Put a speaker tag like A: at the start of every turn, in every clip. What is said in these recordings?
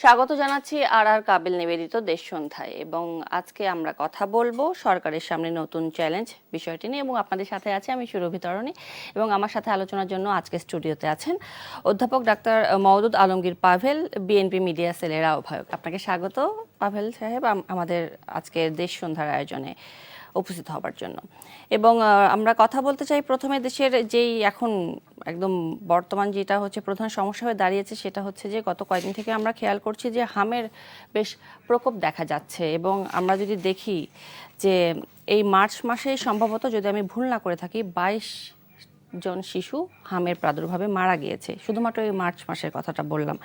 A: স্বাগত জানাচ্ছি আর আর কাবিল নিবেদিত দেশ সন্ধ্যায় এবং আজকে আমরা কথা বলবো সরকারের সামনে নতুন চ্যালেঞ্জ বিষয়টি নিয়ে এবং আপনাদের সাথে আছে আমি সুরভি তরণী এবং আমার সাথে আলোচনার জন্য আজকে স্টুডিওতে আছেন অধ্যাপক doctor Moudud Alamgir Pavel, BNP media সেলের আহ্বায়ক। আপনাকে স্বাগত পাভেল সাহেব আমাদের আজকের দেশ সন্ধ্যার আয়োজনে উপস্থিত হবার জন্য। এবং আমরা কথা বলতে চাই প্রথমে দেশের যেই এখন একদম বর্তমান যেটা হচ্ছে প্রধান সমস্যা হয়ে দাঁড়িয়েছে সেটা হচ্ছে যে গত কয়েকদিন থেকে আমরা খেয়াল করছি যে হামের বেশ প্রকোপ দেখা যাচ্ছে এবং আমরা যদি দেখি যে এই মার্চ মাসে সম্ভবত, যদি আমি ভুল না করে থাকি, 22 জন শিশু হামের প্রাদুর্ভাবে মারা গিয়েছে, শুধুমাত্র এই মার্চ মাসের কথাটা বললাম।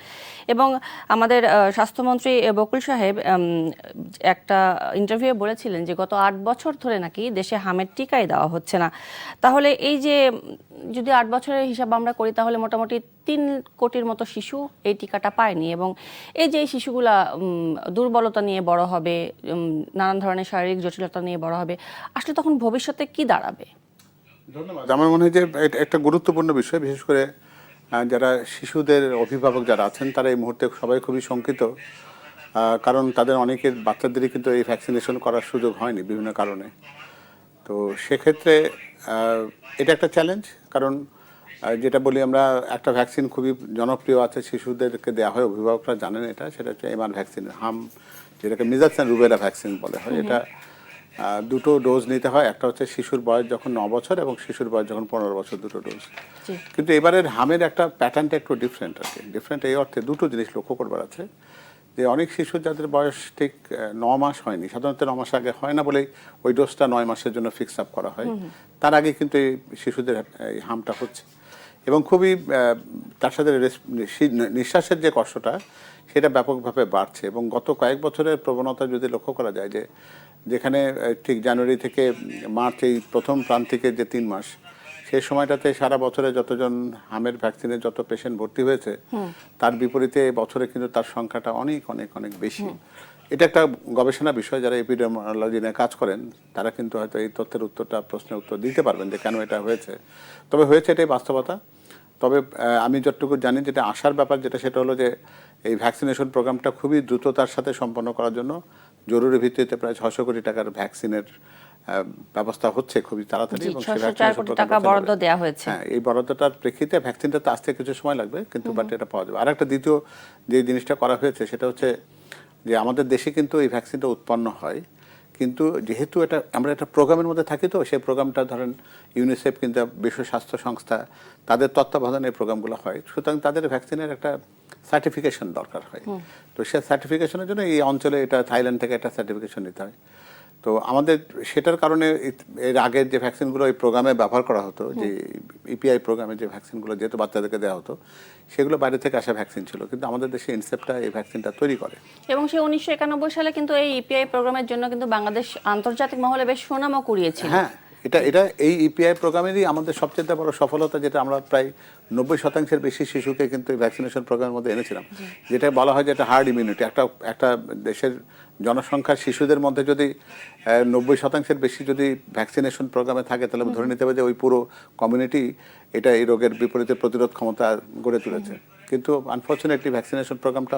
A: এবং আমাদের স্বাস্থ্যমন্ত্রী বকুল সাহেব একটা ইন্টারভিউ বলেছিলেন যে গত 8 বছর ধরে নাকি দেশে হামের টিকাই দেওয়া হচ্ছে না। তাহলে এই যে যদি 8 বছরের হিসাব আমরা করি তাহলে মোটামুটি 3 কোটির মতো শিশু এই টিকাটা পায়নি এবং এই যে শিশুগুলা দুর্বলতা নিয়ে বড় হবে, নানান ধরনের শারীরিক জটিলতা নিয়ে বড় হবে, আসলে তখন ভবিষ্যতে কি দাঁড়াবে?
B: ধন্যবাদ। আমার মনে হয় যে একটা গুরুত্বপূর্ণ বিষয়, বিশেষ করে যারা শিশুদের অভিভাবক যারা আছেন তারা এই মুহূর্তে সবাই খুবই শঙ্কিত, কারণ তাদের অনেকের বাচ্চাদেরই কিন্তু এই ভ্যাকসিনেশন করার সুযোগ হয়নি বিভিন্ন কারণে। তো সেক্ষেত্রে এটা একটা চ্যালেঞ্জ, কারণ যেটা বলি আমরা, একটা ভ্যাকসিন খুবই জনপ্রিয় আছে, শিশুদেরকে দেওয়া হয়, অভিভাবকরা জানেন এটা, সেটা হচ্ছে এমআর ভ্যাকসিন, যেটাকে মিজাস অ্যান্ড রুবেলা ভ্যাকসিন বলে হয়। এটা দুটো ডোজ নিতে হয়, একটা হচ্ছে শিশুর বয়স যখন 9 বছর এবং শিশুর বয়স যখন 15 বছর, দুটো ডোজ। কিন্তু এবারের হামের একটা প্যাটার্নটা একটু ডিফারেন্ট আছে। ডিফারেন্ট এই অর্থে দুটো জিনিস লক্ষ্য করবার আছে, যে অনেক শিশু যাদের বয়স ঠিক 9 মাস হয়নি, সাধারণত 9 মাস আগে হয় না বলেই ওই ডোজটা 9 মাসের জন্য ফিক্স আপ করা হয়, তার আগে কিন্তু এই শিশুদের এই হামটা হচ্ছে এবং খুবই তার সাথে নিঃশ্বাসের যে কষ্টটা সেটা ব্যাপকভাবে বাড়ছে। এবং গত কয়েক বছরের প্রবণতা যদি লক্ষ্য করা যায়, যে যেখানে ঠিক জানুয়ারি থেকে মার্চ এই প্রথম প্রান্তিকের যে 3 মাস, সেই সময়টাতে সারা বছরে যতজন হামের ভ্যাকসিনের যত পেশেন্ট ভর্তি হয়েছে, তার বিপরীতে বছরে কিন্তু তার সংখ্যাটা অনেক অনেক অনেক বেশি। এটা একটা গবেষণা বিষয়, যারা এপিডেমিওলজি নিয়ে কাজ করেন তারা কিন্তু হয়তো এই তথ্যের উত্তরটা, প্রশ্নের উত্তর দিতে পারবেন যে কেন এটা হয়েছে। তবে হয়েছে, এটাই বাস্তবতা। তবে আমি যতটুকু জানি, যেটা আশার ব্যাপার যেটা, সেটা হলো যে এই ভ্যাকসিনেশন প্রোগ্রামটা খুবই দ্রুততার সাথে সম্পন্ন করার জন্য জরুরি ভিত্তিতে প্রায় 600 কোটি টাকার ভ্যাকসিনের ব্যবস্থা হচ্ছে খুবই তাড়াতাড়ি, এবং এই বরাদ্দটার প্রেক্ষিতে ভ্যাকসিনটা তো আসতে কিছু সময় লাগবে, কিন্তু বাট এটা পাওয়া যাবে। আর একটা দ্বিতীয় যে জিনিসটা করা হয়েছে সেটা হচ্ছে যে আমাদের দেশে কিন্তু এই ভ্যাকসিনটা উৎপন্ন হয়, কিন্তু যেহেতু এটা আমরা একটা প্রোগ্রামের মধ্যে থাকি, তো সেই প্রোগ্রামটা ধরেন ইউনিসেফ কিন্তু বিশ্ব স্বাস্থ্য সংস্থা তাদের তত্ত্বাবধানে এই প্রোগ্রামগুলো হয়, সুতরাং তাদের ভ্যাকসিনের একটা সার্টিফিকেশন দরকার হয়। তো সে সার্টিফিকেশনের জন্য এই অঞ্চলে এটা থাইল্যান্ড থেকে একটা সার্টিফিকেশন নিতে হয়। তো আমাদের সেটার কারণে এর আগের যে ভ্যাকসিনগুলো এই প্রোগ্রামে ব্যবহার করা হতো, যে ইপিআই প্রোগ্রামে যে ভ্যাকসিনগুলো যেহেতু বাচ্চাদেরকে দেওয়া হতো, সেগুলো বাইরে থেকে আসা ভ্যাকসিন ছিল, কিন্তু আমাদের দেশে ইনসেপ্টটা এই ভ্যাকসিনটা তৈরি করে।
A: এবং সে 1991 সালে কিন্তু এই ইপিআই প্রোগ্রামের জন্য কিন্তু বাংলাদেশ আন্তর্জাতিক মহলে বেশ সুনামও কুড়িয়েছিল।
B: হ্যাঁ, এটা এই ইপিআই প্রোগ্রামেরই আমাদের সবচেয়ে বড় সফলতা, যেটা আমরা প্রায় 90% বেশি শিশুকে কিন্তু এই ভ্যাকসিনেশন প্রোগ্রামের মধ্যে এনেছিলাম, যেটা বলা হয় যে একটা হার্ড ইমিউনিটি। একটা দেশের জনসংখ্যার শিশুদের মধ্যে যদি 90% বেশি যদি ভ্যাকসিনেশন প্রোগ্রামে থাকে, তাহলে ধরে নিতে হবে যে ওই পুরো কমিউনিটি এটা এই রোগের বিপরীতে প্রতিরোধ ক্ষমতা গড়ে তুলেছে। কিন্তু আনফরচুনেটলি ভ্যাকসিনেশন প্রোগ্রামটা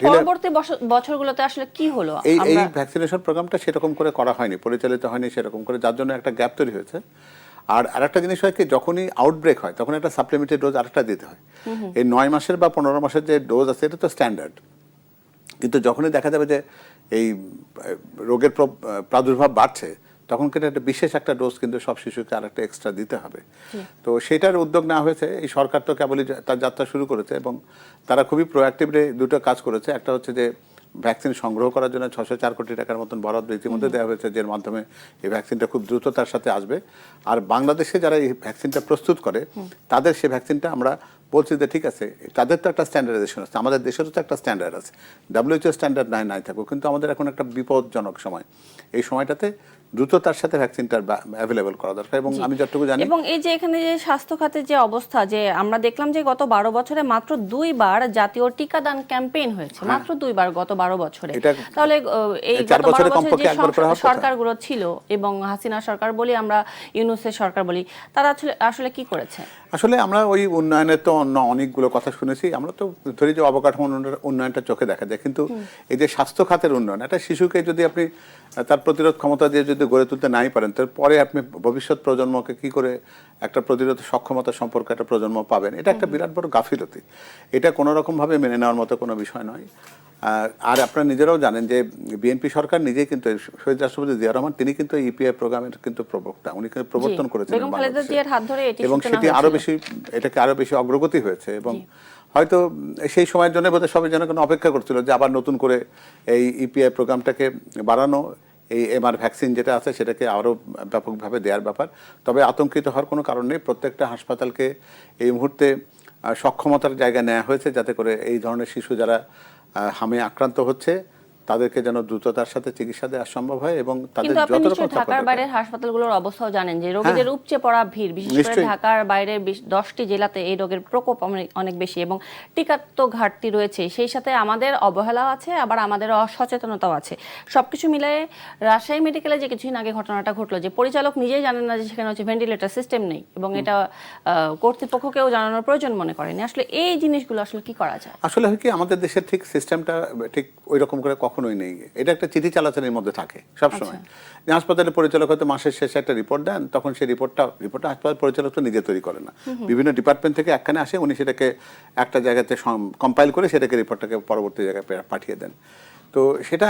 A: পরবর্তী বছরগুলোতে আসলে কি হলো,
B: এই ভ্যাকসিনেশন প্রোগ্রামটা সেরকম করে করা হয়নি, পরিচালিত হয়নি সেরকম করে, যার জন্য একটা গ্যাপ তৈরি হয়েছে। আর আরেকটা জিনিস হয় কি, যখনই আউটব্রেক হয় তখন একটা সাপ্লিমেন্টারি ডোজ আরেকটা দিতে হয়। এই 9 মাসের বা 15 মাসের যে ডোজ আছে এটা তো স্ট্যান্ডার্ড, কিন্তু যখনই দেখা যাবে যে এই রোগের প্রাদুর্ভাব বাড়ছে, তখন কিন্তু একটা বিশেষ একটা ডোজ কিন্তু সব শিশুকে আরেকটা এক্সট্রা দিতে হবে। তো সেটার উদ্যোগ নেওয়া হয়েছে। এই সরকার তো কেবলই তার যাত্রা শুরু করেছে এবং তারা খুবই প্রোঅ্যাক্টিভলি দুটো কাজ করেছে। একটা হচ্ছে যে ভ্যাকসিন সংগ্রহ করার জন্য 604 কোটি টাকার মতন বরাদ্দ ইতিমধ্যে দেওয়া হয়েছে, যার মাধ্যমে এই ভ্যাকসিনটা খুব দ্রুততার সাথে আসবে। আর বাংলাদেশে যারা এই ভ্যাকসিনটা প্রস্তুত করে তাদের সেই ভ্যাকসিনটা আমরা বলছি যে ঠিক আছে, তাদের তো একটা স্ট্যান্ডার্ডাইজেশন আছে, আমাদের দেশেরও তো একটা স্ট্যান্ডার্ড আছে, WHO স্ট্যান্ডার্ড নাই থাকুক, কিন্তু আমাদের এখন একটা বিপজ্জনক সময়। এই সময়টাতে দ্রুততার সাথে ভ্যাকসিনটা অ্যাভেলেবল করা দরকার। এবং আমি যতটুকু জানি,
A: এবং এই যে এখানে যে স্বাস্থ্য খাতের যে অবস্থা, যে আমরা দেখলাম যে গত 12 বছরে মাত্র 2বার জাতীয় টিকাদান ক্যাম্পেইন হয়েছে, মাত্র 2বার গত 12 বছরে। তাহলে এই
B: 4
A: গত 12
B: বছরে
A: বছরে
B: কমপক্ষে
A: যে
B: একবার করে হওয়ার কথা।
A: সরকারগুলো ছিল, এবং হাসিনা সরকার বলি আমরা, ইউনূসের সরকার বলি, তারা আসলে কি করেছে?
B: আসলে আমরা ওই উন্নয়নের তো অন্য অনেকগুলো কথা শুনেছি। আমরা তো ধরি যে অবকাঠামো উন্নয়নটা চোখে দেখা যায়, কিন্তু এই যে স্বাস্থ্য খাতের উন্নয়ন, একটা শিশুকে যদি আপনি তার প্রতিরোধ ক্ষমতা দিয়ে যদি গড়ে তুলতে নাই পারেন, তারপরে আপনি ভবিষ্যৎ প্রজন্মকে কি করে একটা প্রতিরোধ সক্ষমতা সম্পর্কে একটা প্রজন্ম পাবেন, এটা একটা বিরাট বড় গাফিলতি। এটা কোনো রকমভাবে মেনে নেওয়ার মতো কোনো বিষয় নয়। আর আপনারা নিজেরাও জানেন যে বিএনপি সরকার নিজেই কিন্তু, শহীদ রাষ্ট্রপতি জিয়া রহমান তিনি কিন্তু ইপিআই প্রোগ্রামের কিন্তু প্রবক্তা, উনি কিন্তু প্রবর্তন করেছিলেন এবং সেটি আরো বেশি, এটাকে আরো বেশি অগ্রগতি হয়েছে। এবং হয়তো সেই সময়ের জন্য বোধহয় সবাই যেন কোনো অপেক্ষা করছিল যে আবার নতুন করে এই ইপিআই প্রোগ্রামটাকে বাড়ানো, এই এমআর ভ্যাকসিন যেটা আছে সেটাকে আরও ব্যাপকভাবে দেওয়ার ব্যাপার। তবে আতঙ্কিত হওয়ার কোনো কারণ নেই। প্রত্যেকটা হাসপাতালকে এই মুহূর্তে সক্ষমতার জায়গা নেওয়া হয়েছে, যাতে করে এই ধরনের শিশু যারা হামে আক্রান্ত হচ্ছে তাদেরকে যেন দ্রুততার সাথে চিকিৎসা দেওয়া সম্ভব হয়। এবং তাদের
A: কিন্তু আপনি
B: যত
A: নিশ্চয়ই
B: রকম
A: ঢাকার বাইরের হাসপাতালগুলোর অবস্থাও জানেন যে রোগীদের উপচে পড়া ভিড়, বিশেষ করে ঢাকার বাইরের 10টি জেলাতে এই রোগের প্রকোপ অনেক বেশি, এবং টিকার তো ঘাটতি রয়েছে, সেই সাথে আমাদের অবহেলাও আছে, আবার আমাদের অসচেতনতাও আছে। সবকিছু মিলে রাজশাহী মেডিকেলে যে কিছুদিন আগে ঘটনাটা ঘটলো, যে পরিচালক নিজেই জানেন না যে সেখানে হচ্ছে ভেন্টিলেটর সিস্টেম নেই, এবং এটা কর্তৃপক্ষকেও জানানোর প্রয়োজন মনে করেনি। আসলে এই জিনিসগুলো আসলে কি করা যায়?
B: আসলে হয় কি, আমাদের দেশের ঠিক সিস্টেমটা ঠিক ওই রকম করে কখনোই নেই। এটা একটা চিঠি চালাচালির মধ্যে থাকে সবসময়। যে হাসপাতালের পরিচালক হয়তো মাসের শেষে একটা রিপোর্ট দেন, তখন সেই রিপোর্টটা হাসপাতাল পরিচালক তো নিজে তৈরি করে না, বিভিন্ন ডিপার্টমেন্ট থেকে একখানে আসে, উনি সেটাকে একটা জায়গাতে কম্পাইল করে সেটাকে রিপোর্টটাকে পরবর্তী জায়গায় পাঠিয়ে দেন। তো সেটা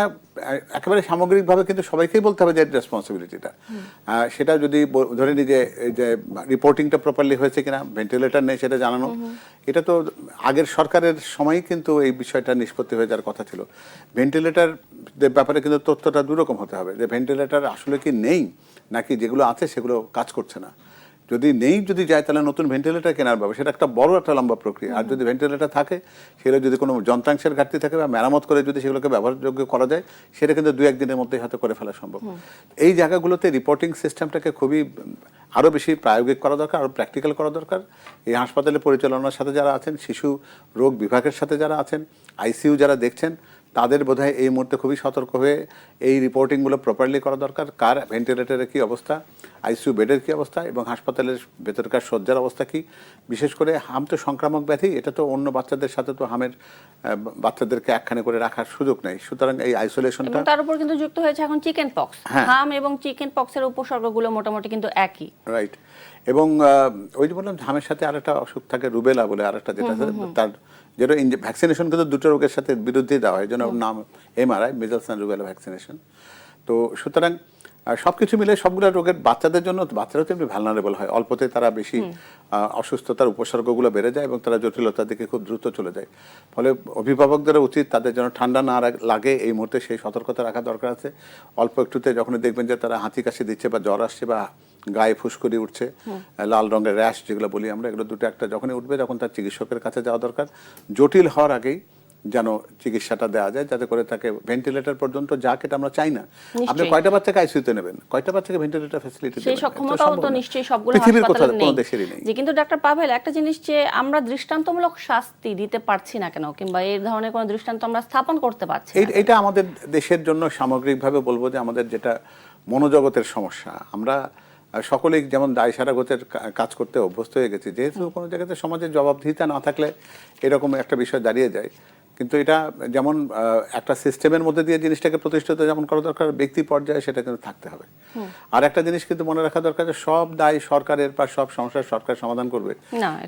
B: একেবারে সামগ্রিকভাবে কিন্তু সবাইকেই বলতে হবে যে রেসপন্সিবিলিটিটা। সেটা যদি ধরে নিই যে রিপোর্টিংটা প্রপারলি হয়েছে কিনা, ভেন্টিলেটর নেই সেটা জানানো, এটা তো আগের সরকারের সময়ই কিন্তু এই বিষয়টা নিষ্পত্তি হয়ে যাওয়ার কথা ছিল। ভেন্টিলেটর ব্যাপারে কিন্তু তথ্যটা দুরকম হতে হবে, যে ভেন্টিলেটর আসলে কি নেই, নাকি যেগুলো আছে সেগুলো কাজ করছে না। যদি নেই যদি যায়, তাহলে নতুন ভেন্টিলেটর কেনার ব্যাপার, সেটা একটা বড় একটা লম্বা প্রক্রিয়া। আর যদি ভেন্টিলেটর থাকে, সেগুলো যদি কোনো যন্ত্রাংশের ঘাটতি থাকে বা মেরামত করে যদি সেগুলোকে ব্যবহারযোগ্য করা যায়, সেটা কিন্তু 2-1 দিনের মধ্যেই হয়তো করে ফেলা সম্ভব। এই জায়গাগুলোতে রিপোর্টিং সিস্টেমটাকে খুবই আরও বেশি প্রায়োগিক করা দরকার, আরও প্র্যাকটিক্যাল করা দরকার। এই হাসপাতালে পরিচালনার সাথে যারা আছেন, শিশু রোগ বিভাগের সাথে যারা আছেন, আইসিইউ যারা দেখছেন, তাদের বোধহয় এই মুহূর্তে খুবই সতর্ক হয়ে এই রিপোর্টিংগুলো প্রপারলি করা দরকার। কার ভেন্টিলেটরের কী অবস্থা, আইসিইউ বেডের কী অবস্থা, এবং হাসপাতালের ভেতরকার শয্যার অবস্থা কী। বিশেষ করে হাম তো সংক্রামক ব্যাধি, এটা তো অন্য বাচ্চাদের সাথে তো হামের বাচ্চাদেরকে একখানে করে রাখার সুযোগ নেই। সুতরাং এই আইসোলেশনটা,
A: তার উপর কিন্তু যুক্ত হয়েছে এখন চিকেন পক্স। হাম এবং চিকেন পক্সের উপসর্গগুলো মোটামুটি কিন্তু একই,
B: রাইট। এবং ওই যে বললাম, হামের সাথে আরেকটা অসুখ থাকে, রুবেলা বলে আরেকটা, যেটা তার যেটা ভ্যাকসিনেশন কিন্তু দুটো রোগের সাথে বিরুদ্ধে দেওয়া হয়, যেন নাম MRI, measles and rubella vaccination. তো সুতরাং সব কিছু মিলে সবগুলো রোগের বাচ্চাদের জন্য, বাচ্চারাও তেমনি ভ্যালনারেবল হয়, অল্পতে তারা বেশি অসুস্থতার উপসর্গগুলো বেড়ে যায় এবং তারা জটিলতার দিকে খুব দ্রুত চলে যায়। ফলে অভিভাবকদেরও উচিত তাদের যেন ঠান্ডা না লাগে এই মুহূর্তে সেই সতর্কতা রাখা দরকার আছে। অল্প একটুতে যখনই দেখবেন যে তারা হাঁচি কাশি দিচ্ছে বা জ্বর আসছে বা গায়ে ফুসকুড়ি উঠছে, লাল রঙের র্যাশ যেগুলো বলি আমরা, এগুলো দুটো একটা যখনই উঠবে, তখন তার চিকিৎসকের কাছে যাওয়া দরকার। জটিল হওয়ার আগেই যেন চিকিৎসাটা দেওয়া যায়, যাতে করে তাকে ভেন্টিলেটর পর্যন্ত যাক, এটা আমরা চাই না। আপনি কয়টা বাচ্চাকে আইসিইউতে নেবেন, কয়টা বাচ্চাকে ভেন্টিলেটর ফ্যাসিলিটি দেবেন,
A: সেই সক্ষমতাও তো নিশ্চয়ই সবগুলো
B: পৃথিবীর
A: হাসপাতালে
B: কোনো দেশেরই নেই।
A: যে কিন্তু ডক্টর পাভেল, একটা জিনিস যে আমরা দৃষ্টান্তমূলক শাস্তি দিতে পারছি না কেন, কিংবা এই ধরনের কোনো দৃষ্টান্ত আমরা স্থাপন করতে পারছি না,
B: এটা আমাদের দেশের জন্য সামগ্রিকভাবে বলবো যে আমাদের যেটা মনোজগতের সমস্যা, আমরা সকলেই যেমন দায় সারাগতের কাজ করতে অভ্যস্ত হয়ে গেছি, যেহেতু কোনো জায়গাতে সমাজের জবাবদিহিতা না থাকলে এরকম একটা বিষয় দাঁড়িয়ে যায়। কিন্তু এটা যেমন একটা সিস্টেমের মধ্যে দিয়ে জিনিসটাকে প্রতিষ্ঠিত যেমন করা দরকার, ব্যক্তি পর্যায়ে সেটা কিন্তু থাকতে হবে। আর একটা জিনিস কিন্তু মনে রাখা দরকার, যে সব দায় সরকারের বা সব সমস্যার সরকার সমাধান করবে,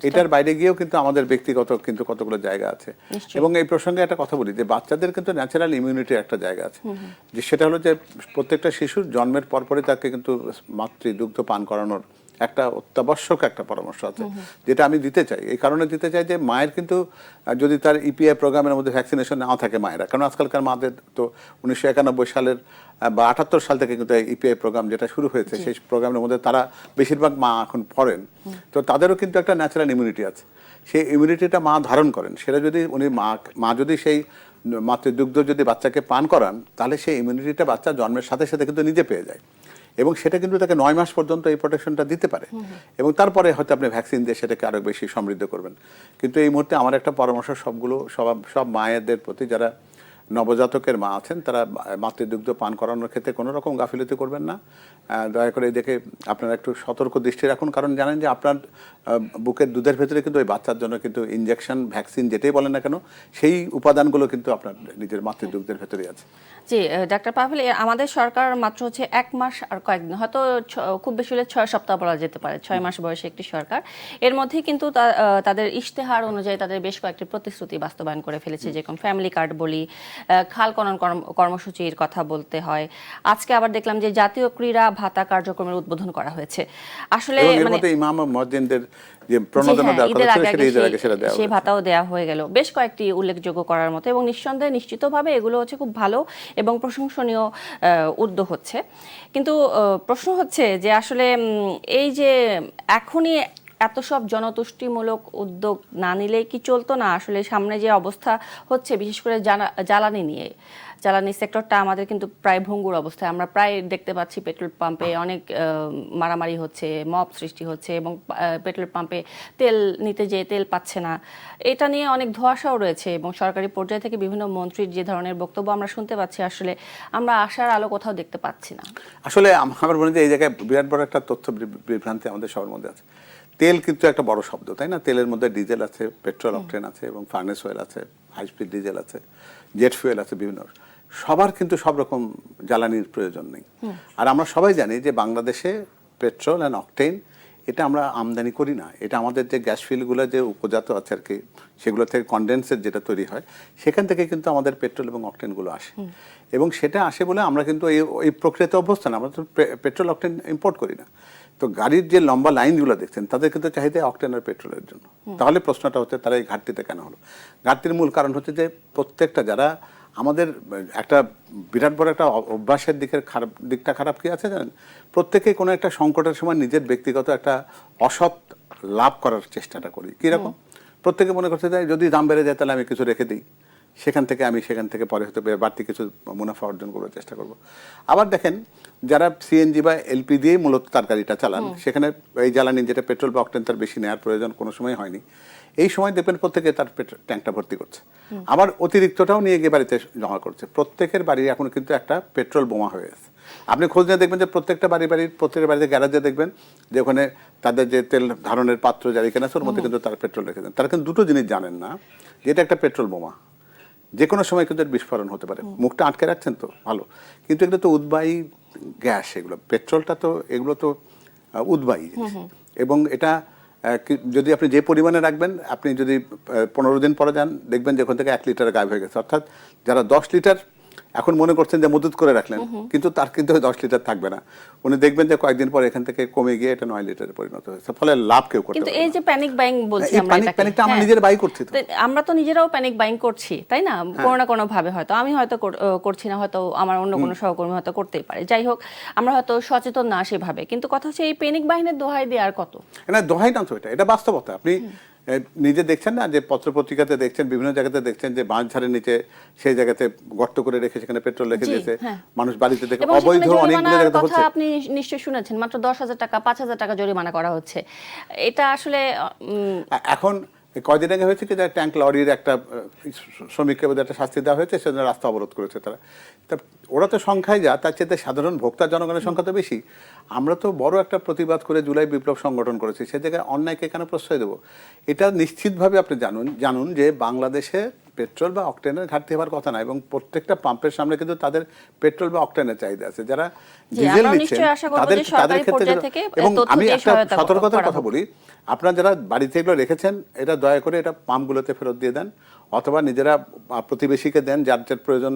B: এটার বাইরে গিয়েও কিন্তু আমাদের ব্যক্তিগত কিন্তু কতগুলো জায়গা আছে। এবং এই প্রসঙ্গে একটা কথা বলি, যে বাচ্চাদের কিন্তু ন্যাচারাল ইমিউনিটির একটা জায়গা আছে, যে সেটা হলো যে প্রত্যেকটা শিশুর জন্মের পরপরই তাকে কিন্তু মাতৃদুগ্ধ পান করানোর একটা অত্যাবশ্যক একটা পরামর্শ আছে, যেটা আমি দিতে চাই। এই কারণে দিতে চাই যে মায়ের কিন্তু যদি তার ইপিআই প্রোগ্রামের মধ্যে ভ্যাকসিনেশন নাও থাকে মায়েরা, কারণ আজকালকার মাদের তো 1991 সালের বা 78 সাল থেকে কিন্তু ইপিআই প্রোগ্রাম যেটা শুরু হয়েছে, সেই প্রোগ্রামের মধ্যে তারা বেশিরভাগ মা এখন পড়েন, তো তাদেরও কিন্তু একটা ন্যাচারাল ইমিউনিটি আছে। সেই ইমিউনিটিটা মা ধারণ করেন, সেটা যদি উনি মা যদি সেই মাতৃদুগ্ধ যদি বাচ্চাকে পান করান, তাহলে সেই ইমিউনিটিটা বাচ্চা জন্মের সাথে সাথে কিন্তু নিজে পেয়ে যায়। এবং সেটা কিন্তু তাকে 9 মাস পর্যন্ত এই প্রোটেকশনটা দিতে পারে, এবং তারপরে হয়তো আপনি ভ্যাকসিন দিয়ে সেটাকে আরো বেশি সমৃদ্ধ করবেন। কিন্তু এই মুহূর্তে আমার একটা পরামর্শ সব মায়েদের প্রতি, যারা নবজাতকের মা আছেন, তারা মাতৃদুগ্ধ পান করানোর ক্ষেত্রে কোনো রকম গাফিলতি করবেন না। দয়া করে এদিকে আপনারা একটু সতর্ক দৃষ্টি রাখুন, কারণ জানেন যে আপনার বুকের দুধের ভেতরে কিন্তু ওই বাচ্চার জন্য কিন্তু ইনজেকশন, ভ্যাকসিন যেটাই বলেন না কেন, সেই উপাদানগুলো কিন্তু আপনার নিজের মাতৃদুগ্ধের ভেতরেই আছে।
A: জি ডাক্তার পাভেল, আমাদের সরকার মাত্র হচ্ছে 1 মাস আর কয়েকদিন, হয়তো খুব বেশি হলে 6 সপ্তাহ বলা যেতে পারে, 6 মাস বয়সে একটি সরকার, এর মধ্যে কিন্তু তাদের ইশতেহার অনুযায়ী তাদের বেশ কয়েকটি প্রতিশ্রুতি বাস্তবায়ন করে ফেলেছে, যেরকম ফ্যামিলি কার্ড বলি, খাল খনন কর্মসূচির কথা বলতে হয়। আজকে আবার দেখলাম যে জাতীয় ক্রীড়া ভাতা কার্যক্রমের উদ্বোধন করা হয়েছে। আসলে
B: ইমাম ও মুয়াজ্জিনদের যে প্রণোদনা দেওয়ার কথা ছিল, সেটা দেওয়া,
A: সেই ভাতাও দেওয়া হয়ে গেল, বেশ কয়েকটি উল্লেখযোগ্য করার মতো, এবং নিঃসন্দেহে নিশ্চিতভাবে এগুলো হচ্ছে খুব ভালো এবং প্রশংসনীয় উদ্যোগ হচ্ছে। কিন্তু প্রশ্ন হচ্ছে যে আসলে এই যে এখনই এত সব জনতুষ্টিমূলক উদ্যোগ না নিলেই কি চলতো না? আসলে সামনে যে অবস্থা হচ্ছে, বিশেষ করে জ্বালানি নিয়ে, জ্বালানি সেক্টরটা আমাদের কিন্তু প্রায় ভঙ্গুর অবস্থায়। আমরা প্রায় দেখতে পাচ্ছি পেট্রোল পাম্পে অনেক মারামারি হচ্ছে, মব সৃষ্টি হচ্ছে, এবং পেট্রোল পাম্পে তেল নিতে যেয়ে তেল পাচ্ছে না। এটা নিয়ে অনেক ধোঁয়াশাও রয়েছে, এবং সরকারি পর্যায় থেকে বিভিন্ন মন্ত্রীর যে ধরনের বক্তব্য আমরা শুনতে পাচ্ছি, আসলে আমরা আশার আলো কোথাও দেখতে পাচ্ছি না।
B: আসলে আমার মনে হয় এই জায়গায় বিরাট বড় একটা তথ্য বিভ্রান্তি আমাদের সবার মধ্যে আছে। তেল কিন্তু একটা বড় শব্দ, তাই না? তেলের মধ্যে ডিজেল আছে, পেট্রোল, অকটেন আছে, এবং ফার্নেস অয়েল আছে, হাই স্পিড ডিজেল আছে, জেট ফুয়েল আছে, বিভিন্ন। সবার কিন্তু সব রকম জ্বালানির প্রয়োজন নেই। আর আমরা সবাই জানি যে বাংলাদেশে পেট্রোল অ্যান্ড অকটেন এটা আমরা আমদানি করি না, এটা আমাদের যে গ্যাস ফিল্ডগুলো যে উপজাত আছে আর কি, সেগুলো থেকে কনডেন্সেট যেটা তৈরি হয়, সেখান থেকে কিন্তু আমাদের পেট্রোল এবং অকটেনগুলো আসে। এবং সেটা আসে বলে আমরা কিন্তু এই প্রক্রিয়াতে অভ্যস্ত না, আমরা তো পেট্রোল অকটেন ইম্পোর্ট করি না। তো গাড়ির যে লম্বা লাইনগুলো দেখছেন, তাদের কিন্তু চাহিদা অকটেন আর পেট্রোলের জন্য। তাহলে প্রশ্নটা হচ্ছে তারা এই ঘাটতিটা কেন হলো? ঘাটতির মূল কারণ হচ্ছে যে প্রত্যেকটা, যারা আমাদের একটা বিরাট বড় একটা অভ্যাসের দিকটা খারাপ কি আছে জানেন? প্রত্যেকে কোনো একটা সংকটের সময় নিজের ব্যক্তিগত একটা অসৎ লাভ করার চেষ্টাটা করি। কিরকম? প্রত্যেকে মনে করতে যায় যদি দাম বেড়ে যায় তাহলে আমি কিছু রেখে দিই, সেখান থেকে পরে হতে বাড়তি কিছু মুনাফা অর্জন করার চেষ্টা করব। আবার দেখেন, যারা সিএনজি বা এলপি দিয়েই মূলত তার গাড়িটা চালান, সেখানে এই জ্বালানি যেটা পেট্রোল বা অকটেন তার বেশি নেওয়ার প্রয়োজন কোনো সময় হয়নি। এই সময় দেখবেন প্রত্যেকে তার ট্যাঙ্কটা ভর্তি করছে, আবার অতিরিক্তটাও নিয়ে গিয়ে বাড়িতে জমা করছে। প্রত্যেকের বাড়ি এখন কিন্তু একটা পেট্রোল বোমা হয়ে গেছে। আপনি খোঁজ নিয়ে দেখবেন যে প্রত্যেকটা প্রত্যেকের বাড়িতে গ্যারাজে দেখবেন যে ওখানে তাদের যে তেল ধারণের পাত্র জারিকেন আছে, ওর মধ্যে কিন্তু তারা পেট্রোল রেখে দেন। তারা কিন্তু দুটো জিনিস জানেন না, যে এটা একটা পেট্রোল বোমা, যে কোনো সময় কিন্তু বিস্ফোরণ হতে পারে। মুখটা আটকে রাখছেন তো ভালো, কিন্তু এগুলো তো উদ্বায়ী গ্যাস, এগুলো পেট্রোলটা তো, এগুলো তো উদ্বায়ী জিনিস। এবং এটা যদি আপনি যে পরিমাণে রাখবেন, আপনি যদি 15 দিন পরে যান, দেখবেন যে ওখান থেকে 1 লিটার গায়েব হয়ে গেছে। অর্থাৎ যারা 10 লিটার এখন মনে করছেন যে মজুত করে রাখলেন, কিন্তু তার কিন্তু 10 লিটার থাকবে না। উনি দেখবেন যে কয়েকদিন পরে এখান থেকে কমে গিয়ে এটা 9 লিটারে পরিণত হয়েছে। ফলে লাভ কেউ করতে পারে না।
A: কিন্তু এই যে প্যানিক বাইং বলছি আমরা,
B: প্যানিকটা আমরা নিজেরা বাই করছি তো।
A: আমরা তো নিজেরাও প্যানিক বাইং করছি, তাই না? কোনো না কোনো ভাবে, হয়তো আমি হয়তো করছি না, হয়তো আমার অন্য কোনো সহকর্মী হয়তো করতেই পারে। যাই হোক, আমরা হয়তো সচেতন না সেভাবে। কিন্তু কথা হচ্ছে এই প্যানিক বাহিনীর দোহাই দিয়ে আর কত?
B: না, দোহাই না তো, এটা বাস্তবতা। আপনি নিজে দেখছেন না, যে পত্রপত্রিকাতে দেখছেন, বিভিন্ন জায়গাতে দেখছেন যে বাঁশঝাড়ের নিচে সেই জায়গাতে গর্ত করে রেখে সেখানে পেট্রোল রেখে দিয়েছে, মানুষ বাড়িতে দেখে অবৈধ অনেকগুলো জায়গাতে হচ্ছে।
A: আপনি নিশ্চয়ই শুনেছেন মাত্র 10,000 টাকা 5,000 টাকা জরিমানা করা হচ্ছে। এটা আসলে
B: এখন কয়দিন আগে হয়েছে কি, যে ট্যাঙ্ক লরির একটা শ্রমিককে বোধহয় একটা শাস্তি দেওয়া হয়েছে, সেজন্য রাস্তা অবরোধ করেছে তারা। তা ওরা তো সংখ্যায় যা, তার চেয়ে সাধারণ ভোক্তা জনগণের সংখ্যা তো বেশি। আমরা তো বড় একটা প্রতিবাদ করে জুলাই বিপ্লব সংগঠন করেছি, সে জায়গায় অন্যায়কে কেন প্রশ্রয় দেবো? এটা নিশ্চিতভাবে আপনি জানুন যে বাংলাদেশে পেট্রোল বা অকটেনের ঘাটতি হওয়ার কথা না, এবং প্রত্যেকটা পাম্পের সামনে কিন্তু তাদের পেট্রোল বা অকটেনের চাহিদা আছে। যারা ডিজেল নিচ্ছেন তাদের ক্ষেত্রে, এবং আমি একটা সতর্কতার কথা বলি, আপনারা যারা বাড়িতে এগুলো রেখেছেন, এটা দয়া করে এটা পাম্পগুলোতে ফেরত দিয়ে দেন, অথবা নিজেরা প্রতিবেশীকে দেন, যার যার প্রয়োজন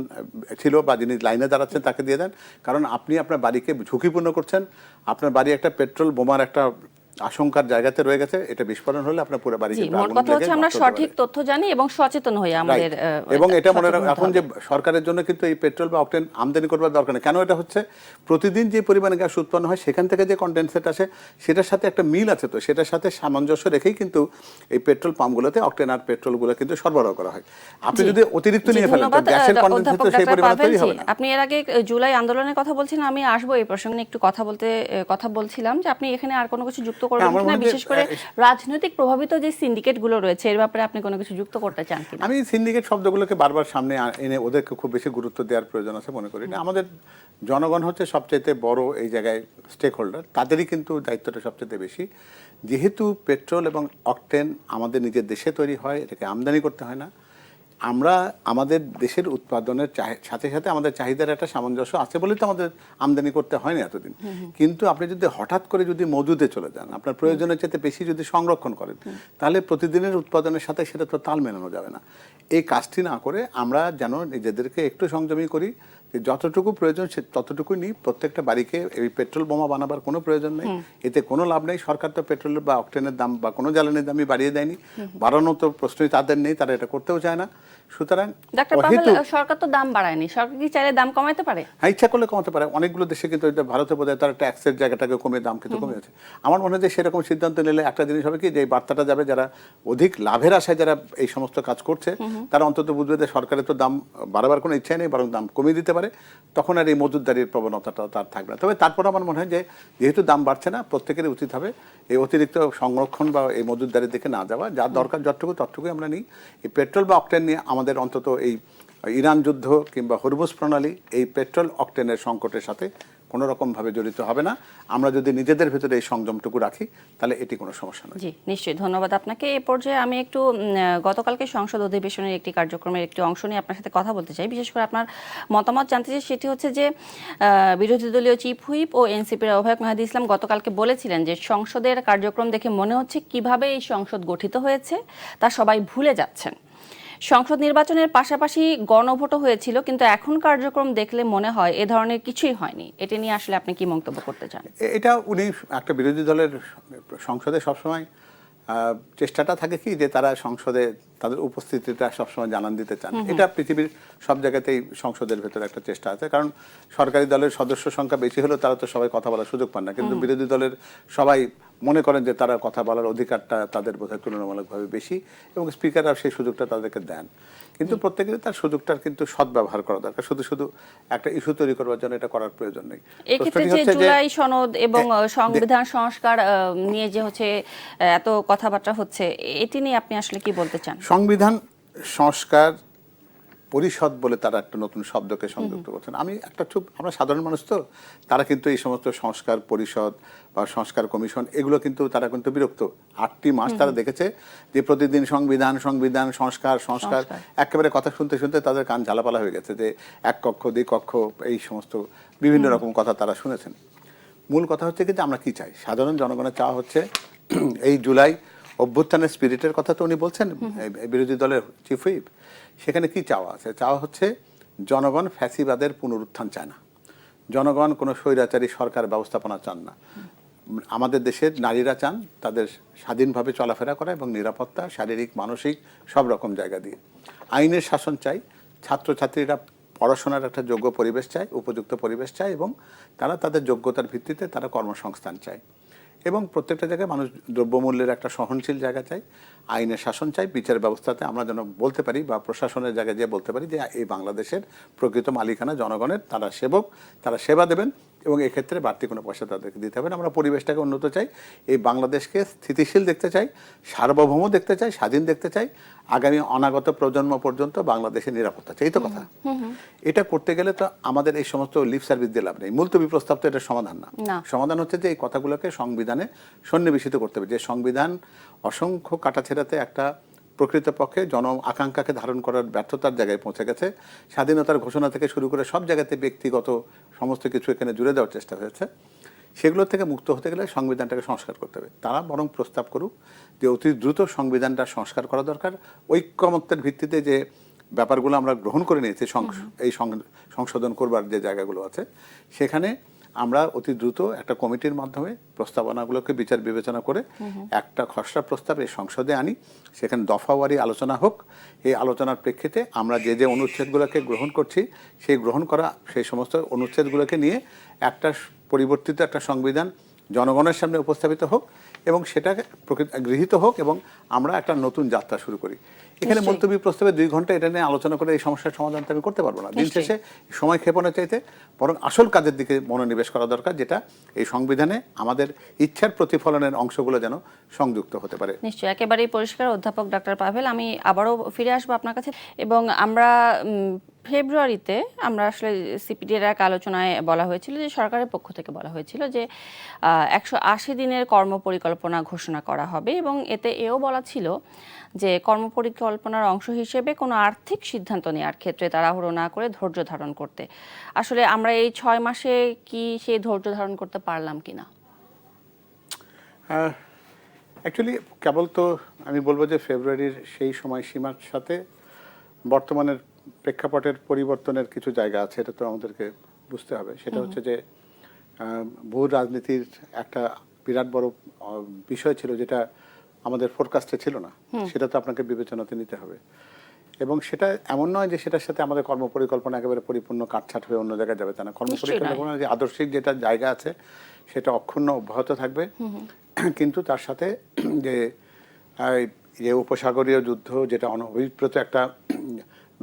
B: ছিল বা যিনি লাইনে দাঁড়াচ্ছেন তাকে দিয়ে দেন। কারণ আপনি আপনার বাড়িকে ঝুঁকিপূর্ণ করছেন। আপনার বাড়ি একটা পেট্রোল বোমার একটা আশঙ্কার জায়গাতে রয়ে গেছে, এটা বিস্ফোরণ হলে আপনার পুরো বাড়ি
A: জি,
B: কিন্তু
A: মোট
B: আগুন
A: কথা
B: লেগে
A: হচ্ছে আমরা
B: নষ্ট হতে
A: সঠিক
B: পারে।
A: তথ্য জানি এবং সচেতন হই আমাদের
B: এবং এটা মনে
A: সচেতন
B: রাখুন,
A: হতে
B: এখন
A: হবে।
B: যে সরকারের জন্য কিন্তু এই পেট্রোল বা অকটেন আমদানি করবার দরকার নেই। কেন এটা হচ্ছে, প্রতিদিন যে পরিমাণে গ্যাস উৎপন্ন হয় সেখান থেকে যে কনডেনসেট আসে সেটার সাথে একটা মিল আছে, তো সেটার সাথে সামঞ্জস্য রেখেই কিন্তু এই পেট্রোল পাম্পগুলোতে অকটেন আর পেট্রোলগুলো কিন্তু সরবরাহ করা হয়। আপনি
A: জি।
B: যদি অতিরিক্ত
A: জি,
B: নিয়ে ফেলেন তো
A: ধন্যবাদ,
B: গ্যাসের কনডেনসেট
A: অধ্যাপক
B: তো সেই
A: ডাক্তার
B: পরিমাণে
A: পাভেল।
B: তৈরি
A: জি,
B: হবে না।
A: আপনি এর আগে জুলাই আন্দোলনের কথা বলছেন, আমি আসবো এই প্রসঙ্গে একটু কথা বলছিলাম যে আপনি এখানে আর কোনো কিছু যুক্ত করবেন
B: আমার
A: কিনা,
B: মনে হয় যে,
A: বিশেষ করে রাজনৈতিক প্রভাবিত যে সিন্ডিকেট গুলো রয়েছে এর ব্যাপারে আপনি কোনো কিছু যুক্ত করতে চান কিনা?
B: আমি সিন্ডিকেট শব্দগুলোকে বারবার সামনে এনে ওদেরকে খুব বেশি গুরুত্ব দেওয়ার প্রয়োজন আছে মনে করি না। আমাদের জনগণ হচ্ছে সবচাইতে বড় এই জায়গায় স্টেক হোল্ডার, তাদেরই কিন্তু দায়িত্বটা সবচেয়ে বেশি। যেহেতু পেট্রোল এবং অকটেন আমাদের নিজের দেশে তৈরি হয়, এটাকে আমদানি করতে হয় না। আমরা আমাদের দেশের উৎপাদনের সাথে সাথে আমাদের চাহিদার একটা সামঞ্জস্য আছে বলেই তো আমাদের আমদানি করতে হয়নি এতদিন। কিন্তু আপনি যদি হঠাৎ করে যদি মজুদে চলে যান, আপনার প্রয়োজনের চেয়ে বেশি যদি সংরক্ষণ করেন, তাহলে প্রতিদিনের উৎপাদনের সাথে সেটা তো তাল মেলানো যাবে না। এই কাজটি না করে আমরা যেন নিজেদেরকে একটু সংযমী করি, যে যতটুকু প্রয়োজন সে ততটুকুই নিই। প্রত্যেকটা বাড়িকে এই পেট্রোল বোমা বানাবার কোনো প্রয়োজন নেই, এতে কোনো লাভ নেই। সরকার তো পেট্রোলের বা অকটেনের দাম বা কোনো জ্বালানির দামই বাড়িয়ে দেয়নি, বাড়ানো তো প্রশ্নই তাদের নেই, তারা এটা করতেও চায় না। সুতরাং
A: ডাক্তার পাভেল, সরকার তো দাম বাড়ায়নি, সরকার কি চাইলে দাম কমাতে পারে?
B: হ্যাঁ, ইচ্ছা করলে কমাতে পারে। অনেকগুলো দেশে কিন্তু এটা ভারতে বোধহয় তার ট্যাক্সের জায়গাটাকে কমিয়ে দাম কিন্তু কমিয়েছে। আমার মনে হয় যে সেরকম সিদ্ধান্ত নিলে একটা জিনিস হবে কি, যে এই বার্তাটা যাবে যারা অধিক লাভের আশায় যারা এই সমস্ত কাজ করছে, তারা অন্তত বুঝবে যে সরকারের তো দাম বাড়াবার কোনো ইচ্ছা নেই, বরং দাম কমিয়ে দিতে পারে। তখন আর এই মজুতদারির প্রবণতাটা তার থাকবে না। তবে তারপর আমার মনে হয় যে যেহেতু দাম বাড়ছে না, প্রত্যেকেরই উচিত হবে এই অতিরিক্ত সংরক্ষণ বা এই মজুতদারির দিকে না যাওয়া। যার দরকার যতটুকুই আমরা নিই। এই পেট্রোল বা অকটেন নিয়ে আমাদের অন্তত এই ইরান যুদ্ধ কিংবা হরমুজ প্রণালী এই পেট্রোল অকটেনের সংকটের সাথে কোনো রকমভাবে জড়িত হবে না। আমরা যদি নিজেদের ভেতরে এই সংযমটুকু রাখি, তাহলে এটি কোনো সমস্যা নয়।
A: জি, নিশ্চয়ই, ধন্যবাদ আপনাকে। এই পর্যায়ে আমি একটু গতকালকে সংসদ অধিবেশনের একটি কার্যক্রমের একটি অংশ নিয়ে আপনার সাথে কথা বলতে চাই। বিশেষ করে আপনার মতামত জানতে চাই। সেটি হচ্ছে যে বিরোধী দলীয় চিফ হুইপ ও এনসিপির আহ্বায়ক মেহেদী ইসলাম গতকালকে বলেছিলেন যে সংসদের কার্যক্রম দেখে মনে হচ্ছে কিভাবে এই সংসদ গঠিত হয়েছে তা সবাই ভুলে যাচ্ছেন। সংসদ নির্বাচনের পাশাপাশি গণভোটও হয়েছিল, কিন্তু এখন কার্যক্রম দেখলে মনে হয় এ ধরনের কিছুই হয়নি। এটা নিয়ে আসলে আপনি কি মন্তব্য করতে চান?
B: এটা উনি একটা বিরোধী দলের সংসদে সবসময় চেষ্টাটা থাকে কি, যে তারা সংসদে তাদের উপস্থিতিটা সবসময় জানান দিতে চান। এটা পৃথিবীর সব জায়গাতেই সংসদের ভেতরে একটা চেষ্টা আছে, কারণ সরকারি দলের সদস্য সংখ্যা বেশি হলেও তারা তো সবাই কথা বলার সুযোগ পান না। কিন্তু বিরোধী দলের সবাই মনে করেন যে তারা কথা বলার অধিকারটা তাদের বোধহয় তুলনামূলকভাবে বেশি, এবং স্পিকাররা সেই সুযোগটা তাদেরকে দেন। কিন্তু প্রত্যেকেরই তার সুযোগটার কিন্তু সদ্ব্যবহার করা দরকার। শুধু শুধু একটা ইস্যু তৈরি করবার জন্য এটা করার প্রয়োজন নেই।
A: এক্ষেত্রে যে জুলাই সনদ এবং সংবিধান সংস্কার নিয়ে যে হচ্ছে এত কথাবার্তা হচ্ছে, এটি নিয়ে আপনি আসলে কি বলতে চান?
B: সংবিধান সংস্কার পরিষদ বলে তারা একটা নতুন শব্দকে সংযুক্ত করছেন। আমরা সাধারণ মানুষ তো, তারা কিন্তু এই সমস্ত সংস্কার পরিষদ বা সংস্কার কমিশন এগুলো কিন্তু তারা কিন্তু বিরক্ত। 8টি মাস তারা দেখেছে যে প্রতিদিন সংবিধান সংবিধান সংস্কার সংস্কার, একেবারে কথা শুনতে শুনতে তাদের কান ঝালাপালা হয়ে গেছে, যে এক কক্ষ দ্বি কক্ষ এই সমস্ত বিভিন্ন রকম কথা তারা শুনেছেন। মূল কথা হচ্ছে কি, যে আমরা কি চাই, সাধারণ জনগণের চাওয়া হচ্ছে এই জুলাই অভ্যুত্থানের স্পিরিটের কথা তো উনি বলছেন, বিরোধী দলের চিফ হুইপ। সেখানে কি চাওয়া আছে? চাওয়া হচ্ছে জনগণ ফ্যাসিবাদের পুনরুত্থান চায় না, জনগণ কোনো স্বৈরাচারী সরকার ব্যবস্থাপনা চান না। আমাদের দেশের নারীরা চান তাদের স্বাধীনভাবে চলাফেরা করা এবং নিরাপত্তা শারীরিক মানসিক সব রকম জায়গা দিয়ে। আইনের শাসন চাই, ছাত্রছাত্রীরা পড়াশোনার একটা যোগ্য পরিবেশ চায়, উপযুক্ত পরিবেশ চায়, এবং তারা তাদের যোগ্যতার ভিত্তিতে তারা কর্মসংস্থান চায়। এবং প্রত্যেকটা জায়গায় মানুষ দ্রব্যমূল্যের একটা সহনশীল জায়গা চাই, আইনের শাসন চাই, বিচার ব্যবস্থাতে আমরা যেন বলতে পারি বা প্রশাসনের জায়গায় যে বলতে পারি যে এই বাংলাদেশের প্রকৃত মালিকানা জনগণের, তারা সেবক, তারা সেবা দেবেন, এবং এক্ষেত্রে বাড়তি কোনো পয়সা তাদেরকে দিতে হবে না। আমরা পরিবেশটাকে উন্নত চাই, এই বাংলাদেশকে স্থিতিশীল দেখতে চাই, সার্বভৌম দেখতে চাই, স্বাধীন দেখতে চাই, আগামী অনাগত প্রজন্ম পর্যন্ত বাংলাদেশের নিরাপত্তা চাই। এই তো কথা। এটা করতে গেলে তো আমাদের এই সমস্ত লিপ সার্ভিস দিয়ে লাভ নেই। মুলতবি প্রস্তাব তো এটা সমাধান না। সমাধান হচ্ছে যে এই কথাগুলোকে সংবিধানে সন্নিবেশিত করতে হবে, যে সংবিধান অসংখ্য কাটাছেড়াতে একটা প্রকৃতপক্ষে জন আকাঙ্ক্ষাকে ধারণ করার ব্যর্থতার জায়গায় পৌঁছে গেছে। স্বাধীনতার ঘোষণা থেকে শুরু করে সব জায়গাতে ব্যক্তিগত সমস্ত কিছু এখানে জুড়ে দেওয়ার চেষ্টা হয়েছে। সেগুলো থেকে মুক্ত হতে গেলে সংবিধানটাকে সংস্কার করতে হবে। তারা বরং প্রস্তাব করুক যে অতি দ্রুত সংবিধানটা সংস্কার করা দরকার। ঐক্যমত্যের ভিত্তিতে যে ব্যাপারগুলো আমরা গ্রহণ করে নিয়েছি এই সংশোধন করবার যে জায়গাগুলো আছে, সেখানে আমরা অতি দ্রুত একটা কমিটির মাধ্যমে প্রস্তাবনাগুলোকে বিচার বিবেচনা করে একটা খসড়া প্রস্তাব এই সংসদে আনি, সেখানে দফাওয়ারি আলোচনা হোক। এই আলোচনার প্রেক্ষিতে আমরা যে যে অনুচ্ছেদগুলোকে গ্রহণ করছি সেই গ্রহণ করা সেই সমস্ত অনুচ্ছেদগুলোকে নিয়ে একটা পরিবর্তিত একটা সংবিধান জনগণের সামনে উপস্থাপিত হোক এবং সেটা গৃহীত হোক এবং আমরা একটা নতুন যাত্রা শুরু করি। এখানে মুলতবি প্রস্তাবে 2 ঘন্টা এটা নিয়ে আলোচনা করে এই সমস্যার সমাধান আমি করতে পারবো না। দিন শেষে সময় ক্ষেপণের চাইতে বরং আসল কাজের দিকে মনোনিবেশ করা দরকার, যেটা এই সংবিধানে আমাদের ইচ্ছার প্রতিফলনের অংশগুলো যেন সংযুক্ত হতে পারে।
A: নিশ্চয়ই, একেবারেই পরিষ্কার অধ্যাপক ডক্টর পাভেল। আমি আবারও ফিরে আসবো আপনার কাছে এবং আমরা ফেব্রুয়ারিতে আমরা আসলে সিপিডির এক আলোচনায় বলা হয়েছিল যে সরকারের পক্ষ থেকে বলা হয়েছিল যে 180 দিনের কর্মপরিকল্পনা ঘোষণা করা হবে এবং এতে এও বলা ছিল যে কর্মপরিকল্পনার অংশ হিসেবে কোনো আর্থিক সিদ্ধান্ত নেওয়ার ক্ষেত্রে তাড়াহুড়ো না করে ধৈর্য ধারণ করতে। আসলে আমরা এই 6 মাসে কি সেই ধৈর্য ধারণ করতে পারলাম কিনা?
B: অ্যাকচুয়ালি কেবল তো আমি বলবো যে ফেব্রুয়ারির সেই সময়সীমার সাথে বর্তমানের প্রেক্ষাপটের পরিবর্তনের কিছু জায়গা আছে, এটা তো আমাদেরকে বুঝতে হবে। সেটা হচ্ছে যে ভূ রাজনীতির একটা বিরাট বড় বিষয় ছিল যেটা আমাদের ফোরকাস্টে ছিল না, সেটা তো আপনাকে বিবেচনাতে নিতে হবে। এবং সেটা এমন নয় যে সেটার সাথে আমাদের কর্মপরিকল্পনা একেবারে পরিপূর্ণ কাটছাট হয়ে অন্য জায়গায় যাবে, তা না। কর্মপরিকল্পনার যে আদর্শিক যেটা জায়গা আছে সেটা অক্ষুণ্ণ অব্যাহত থাকবে, কিন্তু তার সাথে যে উপসাগরীয় যুদ্ধ যেটা অনভিপ্রেত একটা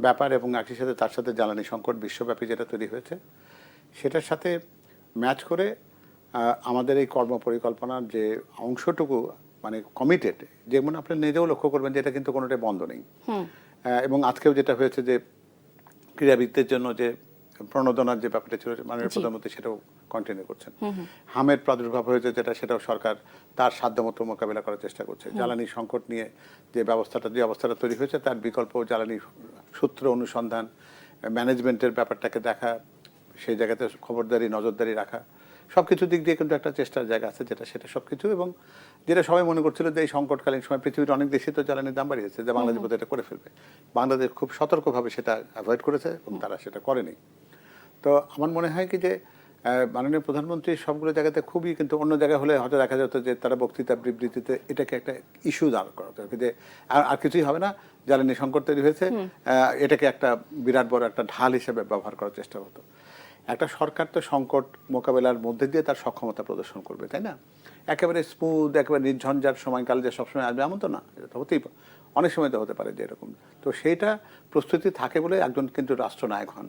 B: ব্যাপার এবং একই সাথে তার সাথে জ্বালানি সংকট বিশ্বব্যাপী যেটা তৈরি হয়েছে সেটার সাথে ম্যাচ করে আমাদের এই কর্মপরিকল্পনার যে অংশটুকু মানে কমিটেড, যেমন আপনি নিজেও লক্ষ্য করবেন যে এটা কিন্তু কোনোটাই বন্ধ নেই। এবং আজকেও যেটা হয়েছে যে ক্রীড়াবিদদের জন্য যে প্রণোদনার যে ব্যাপারটা ছিল মাননীয় প্রধানমন্ত্রী সেটাও কন্টিনিউ করছেন। হামের প্রাদুর্ভাব হয়েছে যেটা, সেটাও সরকার তার সাধ্যমতো মোকাবিলা করার চেষ্টা করছে। জ্বালানি সংকট নিয়ে যে অবস্থাটা তৈরি হয়েছে তার বিকল্প জ্বালানি সূত্র অনুসন্ধান, ম্যানেজমেন্টের ব্যাপারটাকে দেখা, সেই জায়গাতে খবরদারি নজরদারি রাখা, সব কিছু দিক দিয়ে কিন্তু একটা চেষ্টার জায়গা আছে সেটা সব কিছু। এবং যেটা সবাই মনে করছিল যে এই সংকটকালীন সময় পৃথিবীর অনেক দেশে তো জ্বালানির দাম বাড়িয়েছে, যে বাংলাদেশ বোধহয় এটা করে ফেলবে। বাংলাদেশ খুব সতর্কভাবে সেটা অ্যাভয়েড করেছে এবং তারা সেটা করেনি। তো আমার মনে হয় কি যে মাননীয় প্রধানমন্ত্রী সবগুলো জায়গাতে খুবই, কিন্তু অন্য জায়গায় হলে হয়তো দেখা যেত যে তারা বক্তৃতা বিবৃতিতে এটাকে একটা ইস্যু দাঁড় করাতো যে আর কিছুই হবে না, জ্বালানি সংকট তৈরি হয়েছে, এটাকে একটা বিরাট বড় একটা ঢাল হিসেবে ব্যবহার করার চেষ্টা হতো। একটা সরকার তো সংকট মোকাবেলার মধ্যে দিয়ে তার সক্ষমতা প্রদর্শন করবে, তাই না? একেবারে স্মুথ, একেবারে নির্ঝঞ্ঝাট সময়কাল যে সবসময় আসবে এমন তো না, এটা তো হতেই অনেক সময় তো হতে পারে যে এরকম। তো সেইটা প্রস্তুতি থাকে বলে একজন কিন্তু রাষ্ট্রনায়ক হন,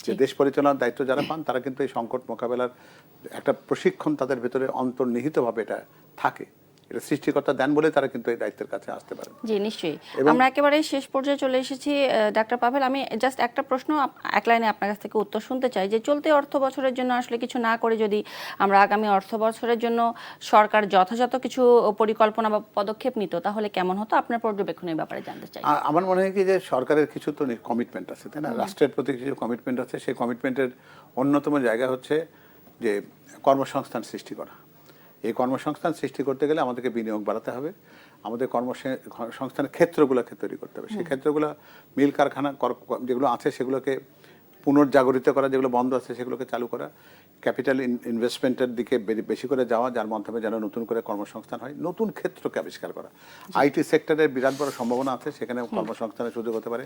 B: যে দেশ পরিচালনার দায়িত্ব যারা পান তারা কিন্তু এই সংকট মোকাবেলার একটা প্রশিক্ষণ তাদের ভেতরে অন্তর্নিহিতভাবে এটা থাকে, এটা সৃষ্টিকর্তা দেন বলে তারা কিন্তু এই দায়িত্বের কাছে আসতে পারে।
A: জি নিশ্চয়ই। আমরা একেবারে শেষ পর্যায়ে চলে এসেছি ডাক্তার পাভেল। আমি জাস্ট একটা প্রশ্ন এক লাইনে আপনার কাছ থেকে উত্তর শুনতে চাই যে চলতি অর্থ বছরের জন্য আসলে কিছু না করে যদি আমরা আগামী অর্থ বছরের জন্য সরকার যথাযথ কিছু পরিকল্পনা বা পদক্ষেপ নিত তাহলে কেমন হতো? আপনার পর্যবেক্ষণের ব্যাপারে জানতে চাই।
B: আমার মনে হয় কি যে সরকারের কিছু তো কমিটমেন্ট আছে, তাই না? রাষ্ট্রের প্রতি কিছু কমিটমেন্ট আছে, সেই কমিটমেন্টের অন্যতম জায়গা হচ্ছে যে কর্মসংস্থান সৃষ্টি করা। এই কর্মসংস্থান সৃষ্টি করতে গেলে আমাদেরকে বিনিয়োগ বাড়াতে হবে, আমাদের কর্মসংস্থানের ক্ষেত্রগুলোকে তৈরি করতে হবে। সেই ক্ষেত্রগুলো মিল কারখানা যেগুলো আছে সেগুলোকে পুনর্জাগরিত করা, যেগুলো বন্ধ আছে সেগুলোকে চালু করা, ক্যাপিটাল ইনভেস্টমেন্টের দিকে বেশি করে যাওয়া, যার মাধ্যমে যেন নতুন করে কর্মসংস্থান হয়, নতুন ক্ষেত্রকে আবিষ্কার করা। আইটি সেক্টরের বিরাট বড় সম্ভাবনা আছে, সেখানে কর্মসংস্থানের সুযোগ হতে পারে।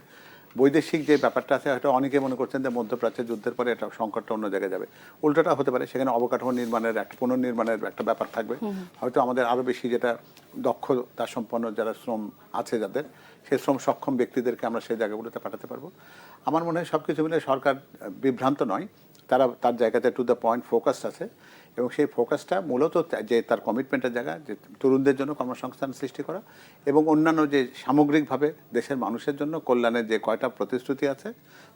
B: বৈদেশিক যে ব্যাপারটা আছে, হয়তো অনেকে মনে করছেন যে মধ্যপ্রাচ্যের যুদ্ধের পরে এটা সংকটটা অন্য জায়গায় যাবে, উল্টোটা হতে পারে। সেখানে অবকাঠামো নির্মাণের একটা পুনর্নির্মাণের একটা ব্যাপার থাকবে, হয়তো আমাদের আরও বেশি যেটা দক্ষতা সম্পন্ন যারা শ্রম আছে যাদের, সেই শ্রম সক্ষম ব্যক্তিদেরকে আমরা সেই জায়গাগুলোতে পাঠাতে পারবো। আমার মনে হয় সব কিছু মিলে সরকার বিভ্রান্ত নয়, তারা তার জায়গাতে টু দ্য পয়েন্ট ফোকাসড আছে এবং সেই ফোকাসটা মূলত যে তার কমিটমেন্টের জায়গা, যে তরুণদের জন্য কর্মসংস্থান সৃষ্টি করা এবং অন্যান্য যে সামগ্রিকভাবে দেশের মানুষের জন্য কল্যাণের যে কয়টা প্রতিশ্রুতি আছে,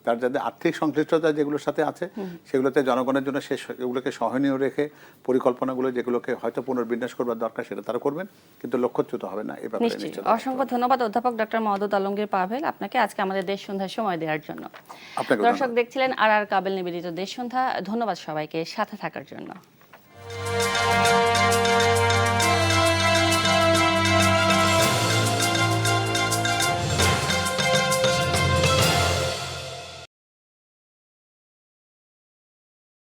B: তার যাতে আর্থিক সংশ্লিষ্টতা যেগুলোর সাথে আছে সেগুলোতে জনগণের জন্য সেগুলোকে সহনীয় রেখে পরিকল্পনাগুলো যেগুলোকে হয়তো পুনর্বিন্যাস করবার দরকার সেটা তারা করবেন, কিন্তু লক্ষ্যচ্যুত হবে না। এ ব্যাপারে নিশ্চয়ই
A: অসংখ্য ধন্যবাদ অধ্যাপক ডক্টর মওদুদ আলমগীর পাভেল আপনাকে আজকে আমাদের দেশ সন্ধ্যার সময় দেওয়ার জন্য। দর্শক দেখছিলেন আর কাবেল নিবেদিত দেশ সন্ধ্যা। ধন্যবাদ সবাইকে সাথে থাকার জন্য।